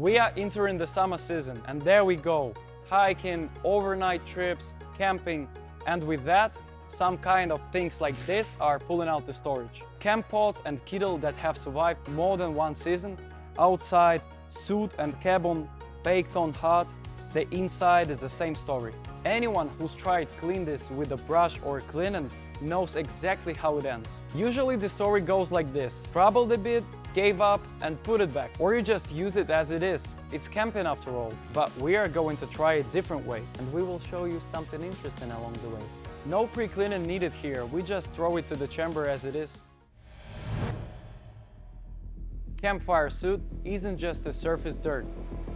We are entering the summer season, and there we go. Hiking, overnight trips, camping, and with that, some kind of things like this are pulling out the storage. Camp pots and Kettle that have survived more than one season, outside, soot and cabin, baked on hot, the inside is the same story. Anyone who's tried clean this with a brush or cleaning knows exactly how it ends. Usually the story goes like this: troubled a bit, gave up and put it back, or you just use it as it is. It's camping after all. But we are going to try a different way, and we will show you something interesting along the way. No pre-cleaning needed here, we just throw it to the chamber as it is. Campfire soot isn't just a surface dirt.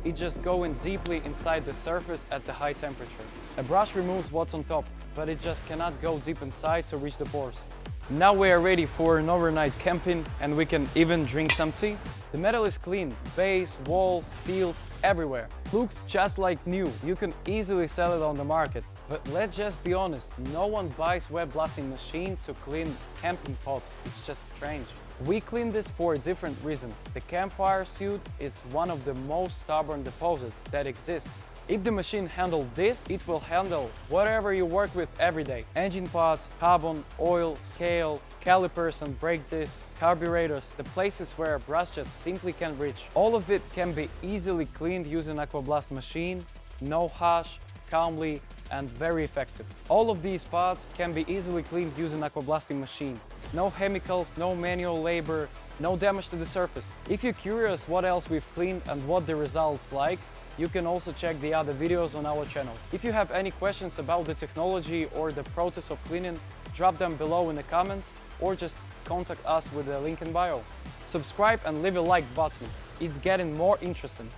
It's just going deeply inside the surface at the high temperature. A brush removes what's on top, but it just cannot go deep inside to reach the pores. Now we are ready for an overnight camping, and we can even drink some tea. The metal is clean, base, walls, seals, everywhere. Looks just like new, you can easily sell it on the market. But let's just be honest, no one buys wet blasting machine to clean camping pots, it's just strange. We clean this for a different reason. The campfire soot is one of the most stubborn deposits that exist. If the machine handles this, it will handle whatever you work with every day. Engine pots, carbon, oil, scale, calipers and brake discs, carburetors, the places where a brush just simply can't reach. All of it can be easily cleaned using Aquablast machine, no harsh, calmly and very effective. All of these parts can be easily cleaned using aquablasting machine. No chemicals, no manual labor, no damage to the surface. If you're curious what else we've cleaned and what the results like, you can also check the other videos on our channel. If you have any questions about the technology or the process of cleaning, drop them below in the comments or just contact us with the link in bio. Subscribe and leave a like button. It's getting more interesting.